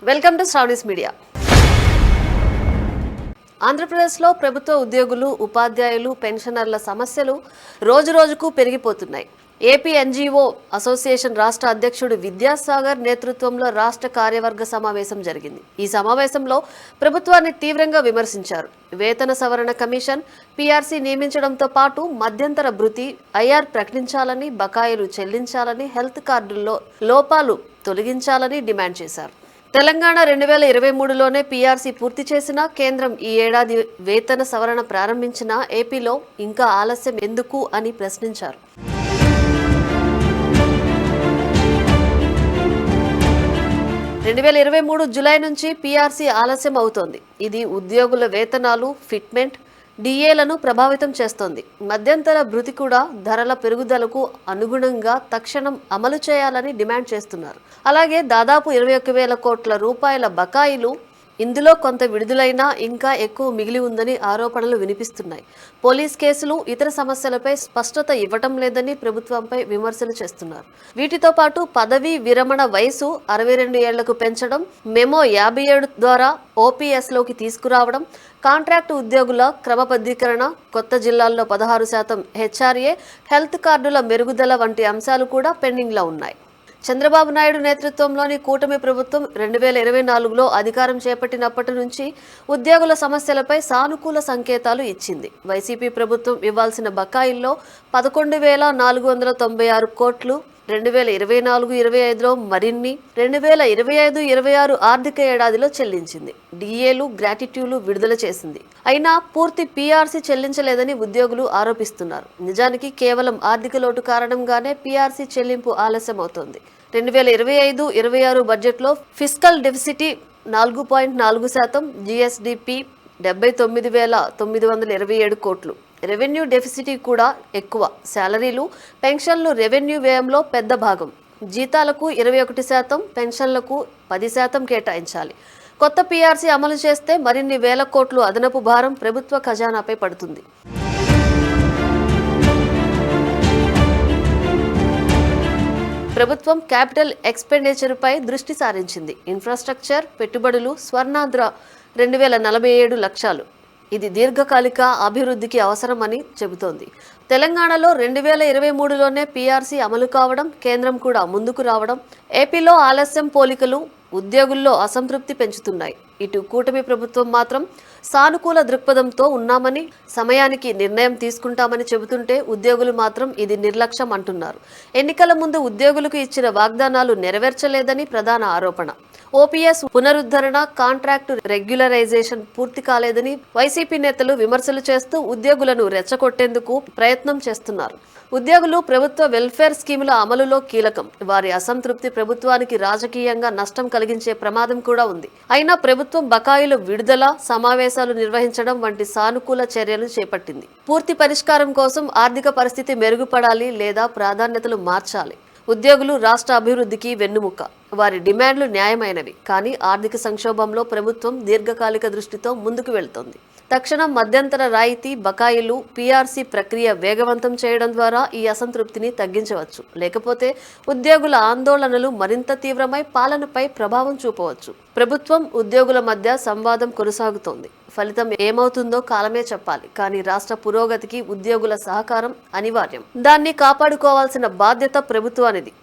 Welcome to Sravani's media. ఆంధ్రప్రదేశ్లో ప్రభుత్వ ఉద్యోగులు, ఉపాధ్యాయులు, పెన్షనర్ల సమస్యలు రోజురోజుకు పెరిగిపోతున్నాయి. ఏపీ ఎన్జీఓ అసోసియేషన్ రాష్ట్ర అధ్యక్షుడు విద్యాసాగర్ నేతృత్వంలో రాష్ట్ర కార్యవర్గ సమావేశం జరిగింది. ఈ సమావేశంలో ప్రభుత్వాన్ని తీవ్రంగా విమర్శించారు. వేతన సవరణ కమిషన్, పీఆర్సీ నియమించడంతో పాటు మధ్యంతర భృతి, ఐఆర్ ప్రకటించాలని, బకాయిలు చెల్లించాలని, హెల్త్ కార్డుల్లో లోపాలు తొలగించాలని డిమాండ్ చేశారు. తెలంగాణ 2023లోనే పీఆర్సీ పూర్తి చేసినా కేంద్రం ఈ ఏడాది వేతన సవరణ ప్రారంభించినా ఏపీలో ఇంకా ఆలస్యం ఎందుకు అని ప్రశ్నించారు. జూలై నుంచి పీఆర్సీ ఆలస్యం అవుతోంది. ఇది ఉద్యోగుల వేతనాలు, ఫిట్మెంట్, డిఏలను ప్రభావితం చేస్తోంది. మధ్యంతర భృతి కూడా ధరల పెరుగుదలకు అనుగుణంగా తక్షణం అమలు చేయాలని డిమాండ్ చేస్తున్నారు. అలాగే దాదాపు 21,000 కోట్ల రూపాయల బకాయిలు, ఇందులో కొంత విడుదలైనా ఇంకా ఎక్కువ మిగిలి ఉందని ఆరోపణలు వినిపిస్తున్నాయి. పోలీస్ కేసులు, ఇతర సమస్యలపై స్పష్టత ఇవ్వటం లేదని ప్రభుత్వంపై విమర్శలు చేస్తున్నారు. వీటితో పాటు పదవీ విరమణ వయసు 62 ఏళ్లకు పెంచడం, మెమో 57 ద్వారా ఓపీఎస్లోకి తీసుకురావడం, కాంట్రాక్టు ఉద్యోగుల క్రమబద్ధీకరణ, కొత్త జిల్లాల్లో 16% హెచ్ఆర్ఏ, హెల్త్ కార్డుల మెరుగుదల వంటి అంశాలు కూడా పెండింగ్లో ఉన్నాయి. చంద్రబాబు నాయుడు నేతృత్వంలోని కూటమి ప్రభుత్వం 2024లో అధికారం చేపట్టినప్పటి నుంచి ఉద్యోగుల సమస్యలపై సానుకూల సంకేతాలు ఇచ్చింది. వైసీపీ ప్రభుత్వం ఇవ్వాల్సిన బకాయిల్లో 11,496 కోట్లు 2024-25లో మరిన్ని 2025-26 ఆర్థిక ఏడాదిలో చెల్లించింది. డిఏలు, గ్రాట్యుటీలు విడుదల చేసింది. అయినా పూర్తి పీఆర్సీ చెల్లించలేదని ఉద్యోగులు ఆరోపిస్తున్నారు. నిజానికి కేవలం ఆర్థిక లోటు కారణంగానే పీఆర్సీ చెల్లింపు ఆలస్యమవుతోంది. 2025-26 బడ్జెట్లో ఫిస్కల్ డెఫిసిట్ 4.4%, జీఎస్డీపీ 79,927 కోట్లు. రెవెన్యూ డెఫిసిట్ కూడా ఎక్కువ. శాలరీలు, పెన్షన్లు రెవెన్యూ వ్యయంలో పెద్ద భాగం. జీతాలకు 21%, పెన్షన్లకు 10% కేటాయించాలి. కొత్త పీఆర్సీ అమలు చేస్తే మరిన్ని వేల కోట్లు అదనపు భారం ప్రభుత్వ ఖజానాపై పడుతుంది. ప్రభుత్వం క్యాపిటల్ ఎక్స్పెండిచర్పై దృష్టి సారించింది. ఇన్ఫ్రాస్ట్రక్చర్, పెట్టుబడులు, స్వర్ణాంధ్ర 2047 లక్ష్యాలు. ఇది దీర్ఘకాలిక అభివృద్ధికి అవసరమని చెబుతోంది. తెలంగాణలో 2023లోనే పీఆర్సీ అమలు కావడం, కేంద్రం కూడా ముందుకు రావడం, ఏపీలో ఆలస్యం పోలికలు ఉద్యోగుల్లో అసంతృప్తి పెంచుతున్నాయి. ఇటు కూటమి ప్రభుత్వం మాత్రం సానుకూల దృక్పథంతో ఉన్నామని, సమయానికి నిర్ణయం తీసుకుంటామని చెబుతుంటే ఉద్యోగులు మాత్రం ఇది నిర్లక్ష్యం అంటున్నారు. ఎన్నికల ముందు ఉద్యోగులకు ఇచ్చిన వాగ్దానాలు నెరవేర్చలేదని ప్రధాన ఆరోపణ. ఓపీఎస్ పునరుద్ధరణ, కాంట్రాక్టు రెగ్యులరైజేషన్ పూర్తి కాలేదని వైసీపీ నేతలు విమర్శలు చేస్తూ ఉద్యోగులను రెచ్చగొట్టేందుకు ప్రయత్నం చేస్తున్నారు. ఉద్యోగులు ప్రభుత్వ వెల్ఫేర్ స్కీముల అమలులో కీలకం. వారి అసంతృప్తి ప్రభుత్వానికి రాజకీయంగా నష్టం కలిగించే ప్రమాదం కూడా ఉంది. అయినా ప్రభుత్వం బకాయిల విడుదల, సమావేశాలు నిర్వహించడం వంటి సానుకూల చర్యలు చేపట్టింది. పూర్తి పరిష్కారం కోసం ఆర్థిక పరిస్థితి మెరుగుపడాలి లేదా ప్రాధాన్యతలు మార్చాలి. ఉద్యోగులు రాష్ట్ర అభివృద్ధికి వెన్నుముక. వారి డిమాండ్లు న్యాయమైనవి. కానీ ఆర్థిక సంక్షోభంలో ప్రభుత్వం దీర్ఘకాలిక దృష్టితో ముందుకు వెళ్తోంది. తక్షణం మధ్యంతర రాయితీ, బకాయిలు, పీఆర్సీ ప్రక్రియ వేగవంతం చేయడం ద్వారా ఈ అసంతృప్తిని తగ్గించవచ్చు. లేకపోతే ఉద్యోగుల ఆందోళనలు మరింత తీవ్రమై పాలనపై ప్రభావం చూపవచ్చు. ప్రభుత్వం, ఉద్యోగుల మధ్య సంవాదం కొనసాగుతోంది. ఫలితం ఏమవుతుందో కాలమే చెప్పాలి. కానీ రాష్ట్ర పురోగతికి ఉద్యోగుల సహకారం అనివార్యం. దాన్ని కాపాడుకోవాల్సిన బాధ్యత ప్రభుత్వానిది.